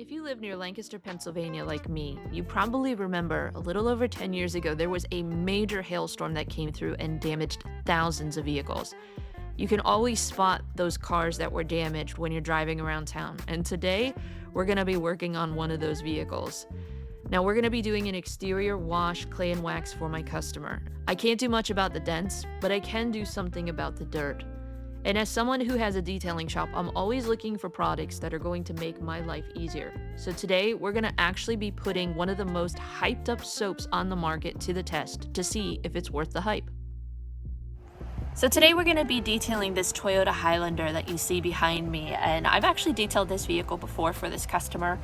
If you live near Lancaster, Pennsylvania like me, you probably remember a little over 10 years ago there was a major hailstorm that came through and damaged thousands of vehicles. You can always spot those cars that were damaged when you're driving around town, and today we're going to be working on one of those vehicles. Now we're going to be doing an exterior wash, clay and wax for my customer. I can't do much about the dents, but I can do something about the dirt. And as someone who has a detailing shop, I'm always looking for products that are going to make my life easier. So today, we're going to actually be putting one of the most hyped up soaps on the market to the test to see if it's worth the hype. So today we're going to be detailing this Toyota Highlander that you see behind me, and I've actually detailed this vehicle before for this customer.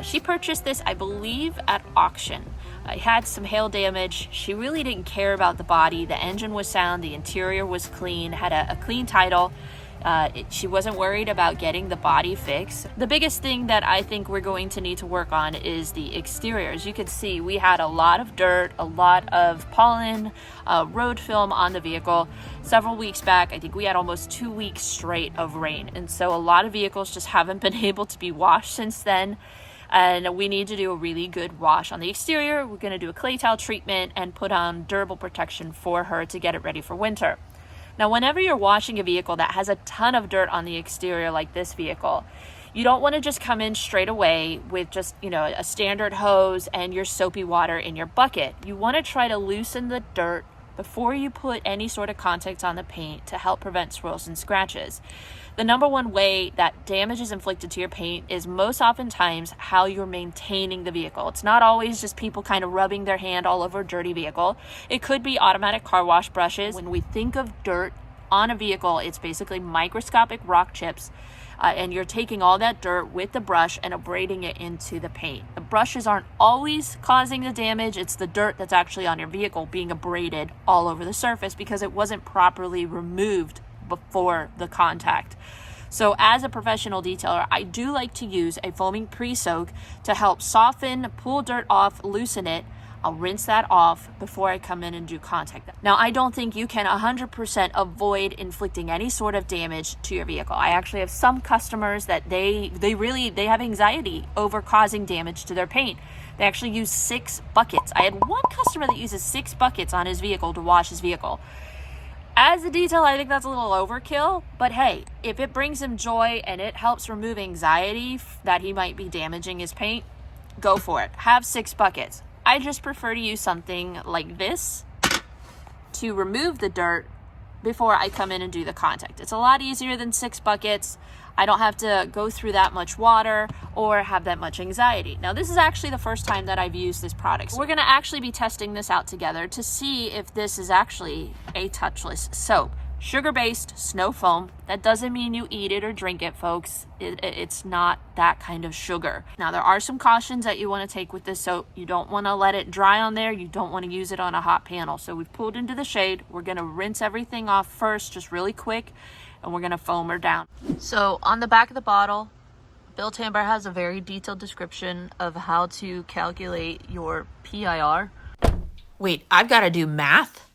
She purchased this, I believe, at auction. It had some hail damage. She really didn't care about the body. The engine was sound, the interior was clean, had a clean title. She wasn't worried about getting the body fixed. The biggest thing that I think we're going to need to work on is the exterior. As you can see, we had a lot of dirt, a lot of pollen, road film on the vehicle. Several weeks back, I think we had almost 2 weeks straight of rain. And so a lot of vehicles just haven't been able to be washed since then. And we need to do a really good wash on the exterior. We're going to do a clay towel treatment and put on durable protection for her to get it ready for winter. Now, whenever you're washing a vehicle that has a ton of dirt on the exterior like this vehicle, you don't want to just come in straight away with just, a standard hose and your soapy water in your bucket. You want to try to loosen the dirt before you put any sort of contact on the paint to help prevent swirls and scratches. The number one way that damage is inflicted to your paint is most oftentimes how you're maintaining the vehicle. It's not always just people kind of rubbing their hand all over a dirty vehicle. It could be automatic car wash brushes. When we think of dirt on a vehicle, it's basically microscopic rock chips, and you're taking all that dirt with the brush and abrading it into the paint. The brushes aren't always causing the damage. It's the dirt that's actually on your vehicle being abraded all over the surface because it wasn't properly removed before the contact. So as a professional detailer, I do like to use a foaming pre-soak to help soften, pull dirt off, loosen it. I'll rinse that off before I come in and do contact. Now, I don't think you can 100% avoid inflicting any sort of damage to your vehicle. I actually have some customers that they have anxiety over causing damage to their paint. They actually use 6 buckets. I had one customer that uses 6 buckets on his vehicle to wash his vehicle. As a detail, I think that's a little overkill, but hey, if it brings him joy and it helps remove anxiety that he might be damaging his paint, go for it. Have 6 buckets. I just prefer to use something like this to remove the dirt before I come in and do the contact. It's a lot easier than 6 buckets. I don't have to go through that much water or have that much anxiety. Now, this is actually the first time that I've used this product. So we're gonna actually be testing this out together to see if this is actually a touchless soap. Sugar-based snow foam. That doesn't mean you eat it or drink it, folks. It's not that kind of sugar. Now, there are some cautions that you want to take with this soap. You don't want to let it dry on there. You don't want to use it on a hot panel. So we've pulled into the shade. We're going to rinse everything off first, just really quick, and we're going to foam her down. So on the back of the bottle, Bilt Hamber has a very detailed description of how to calculate your PIR. Wait, I've got to do math?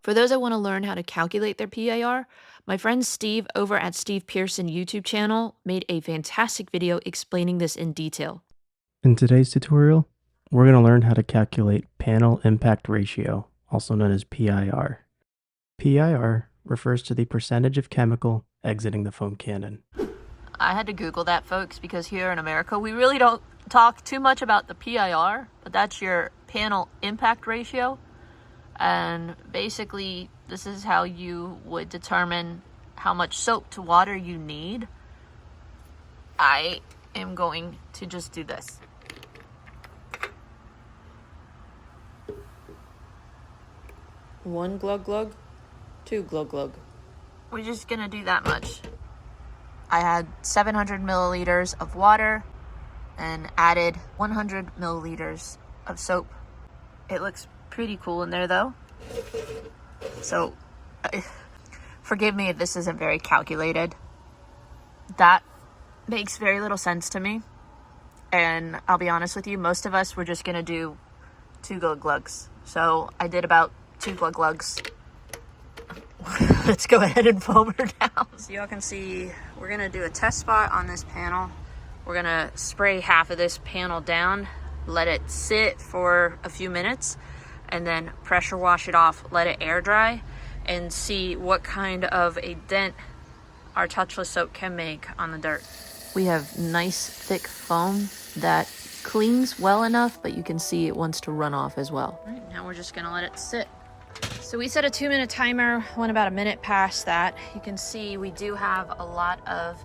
For those that want to learn how to calculate their PIR, my friend Steve over at Steve Pearson YouTube channel made a fantastic video explaining this in detail. In today's tutorial, we're going to learn how to calculate panel impact ratio, also known as PIR. PIR refers to the percentage of chemical exiting the foam cannon. I had to Google that, folks, because here in America, we really don't talk too much about the PIR, but that's your panel impact ratio. And basically, this is how you would determine how much soap to water you need. I am going to just do this. One glug glug, 2 glug glug. We're just gonna do that much. I had 700 milliliters of water and added 100 milliliters of soap. It looks pretty cool in there though. So forgive me if this isn't very calculated. That makes very little sense to me. And I'll be honest with you, most of us were just gonna do 2 glug glugs. So I did about 2 glug glugs. Let's go ahead and foam her down. So y'all can see we're gonna do a test spot on this panel We're gonna spray half of this panel down, let it sit for a few minutes, and then pressure wash it off, let it air dry, and see what kind of a dent our touchless soap can make on the dirt. We have nice thick foam that cleans well enough, but you can see it wants to run off as well. All right, now we're just gonna let it sit. So we set a 2-minute timer, went about a minute past that. You can see we do have a lot of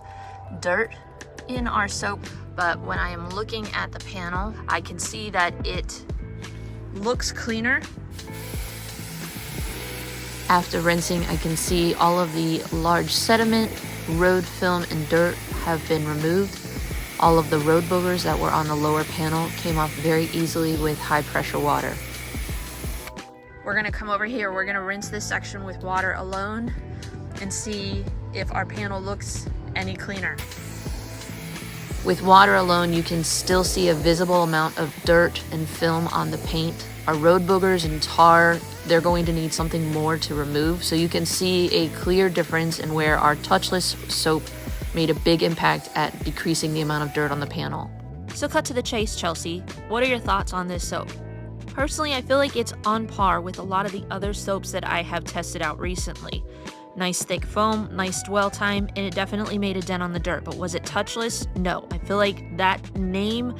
dirt in our soap, but when I am looking at the panel, I can see that it looks cleaner. After rinsing, I can see all of the large sediment, road film, and dirt have been removed. All of the road boogers that were on the lower panel came off very easily with high pressure water. We're gonna come over here, we're gonna rinse this section with water alone and see if our panel looks any cleaner. With water alone, you can still see a visible amount of dirt and film on the paint. Our road boogers and tar, they're going to need something more to remove, so you can see a clear difference in where our touchless soap made a big impact at decreasing the amount of dirt on the panel. So cut to the chase, Chelsea. What are your thoughts on this soap? Personally, I feel like it's on par with a lot of the other soaps that I have tested out recently. Nice thick foam, nice dwell time, and it definitely made a dent on the dirt. But was it touchless? No. I feel like that name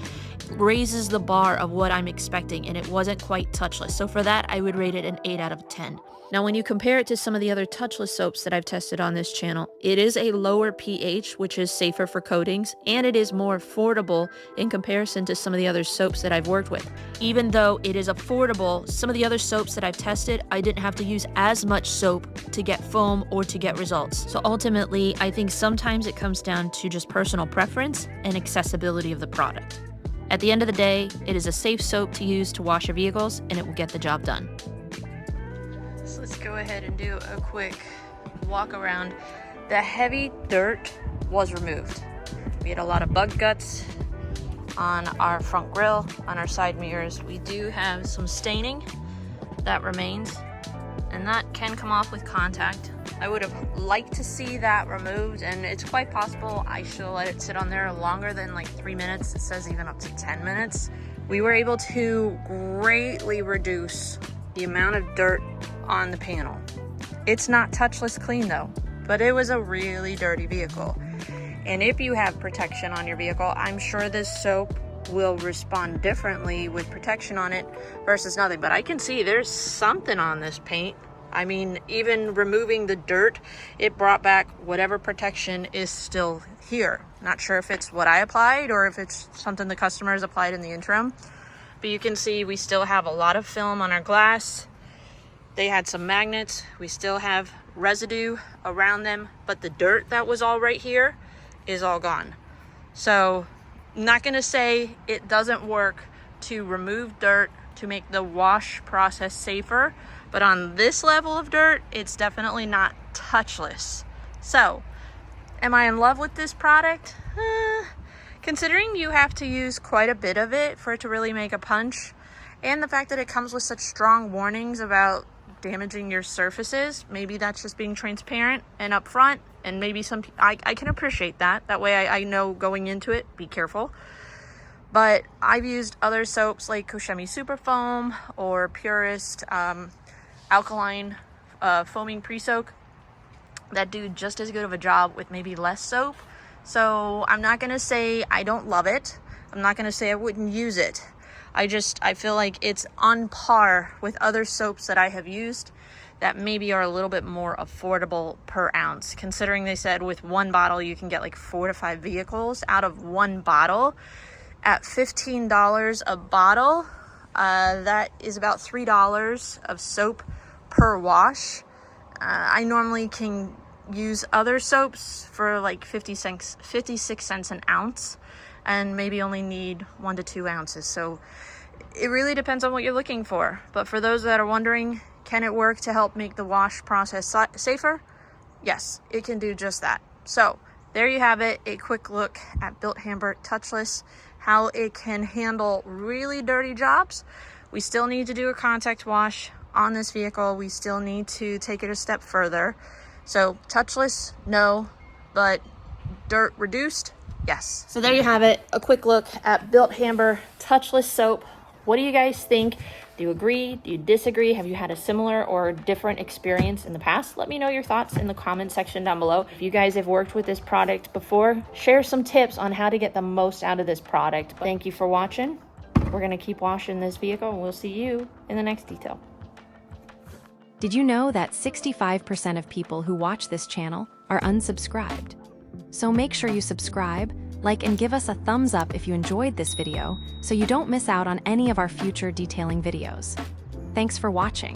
raises the bar of what I'm expecting, and it wasn't quite touchless. So for that, I would rate it an 8 out of 10. Now, when you compare it to some of the other touchless soaps that I've tested on this channel, it is a lower pH, which is safer for coatings, and it is more affordable in comparison to some of the other soaps that I've worked with. Even though it is affordable, some of the other soaps that I've tested, I didn't have to use as much soap to get foam or to get results. So ultimately, I think sometimes it comes down to just personal preference and accessibility of the product. At the end of the day, it is a safe soap to use to wash your vehicles, and it will get the job done. So let's go ahead and do a quick walk around. The heavy dirt was removed. We had a lot of bug guts on our front grille, on our side mirrors. We do have some staining that remains, and that can come off with contact. I would have liked to see that removed, and it's quite possible I should let it sit on there longer than like 3 minutes. It says even up to 10 minutes. We were able to greatly reduce the amount of dirt on the panel. It's not touchless clean though, but it was a really dirty vehicle. And if you have protection on your vehicle, I'm sure this soap will respond differently with protection on it versus nothing. But I can see there's something on this paint. I mean, even removing the dirt, it brought back whatever protection is still here. Not sure if it's what I applied or if it's something the customers applied in the interim. But you can see we still have a lot of film on our glass. They had some magnets. We still have residue around them, but the dirt that was all right here is all gone. So I'm not gonna say it doesn't work to remove dirt to make the wash process safer, but on this level of dirt, it's definitely not touchless. So, am I in love with this product? Considering you have to use quite a bit of it for it to really make a punch, and the fact that it comes with such strong warnings about damaging your surfaces, maybe that's just being transparent and upfront, and maybe I can appreciate that. That way I know going into it, be careful. But I've used other soaps like Koshemi Super Foam or Purist alkaline foaming pre-soak that do just as good of a job with maybe less soap. So I'm not gonna say I don't love it. I'm not gonna say I wouldn't use it. I feel like it's on par with other soaps that I have used that maybe are a little bit more affordable per ounce, considering they said with one bottle you can get like 4 to 5 vehicles out of one bottle. At $15 a bottle, that is about $3 of soap per wash. I normally can use other soaps for like 56 cents an ounce, and maybe only need 1 to 2 ounces. So it really depends on what you're looking for. But for those that are wondering, can it work to help make the wash process safer? Yes, it can do just that. So there you have it, a quick look at Bilt Hamber Touchless, how it can handle really dirty jobs. We still need to do a contact wash on this vehicle. We still need to take it a step further. So touchless, no, but dirt reduced, Yes. So there you have it. A quick look at Bilt Hamber Touchless Soap. What do you guys think? Do you agree? Do you disagree? Have you had a similar or different experience in the past? Let me know your thoughts in the comment section down below. If you guys have worked with this product before, share some tips on how to get the most out of this product. Thank you for watching. We're going to keep washing this vehicle, and we'll see you in the next detail. Did you know that 65% of people who watch this channel are unsubscribed? So make sure you subscribe, like, and give us a thumbs up if you enjoyed this video so you don't miss out on any of our future detailing videos. Thanks for watching.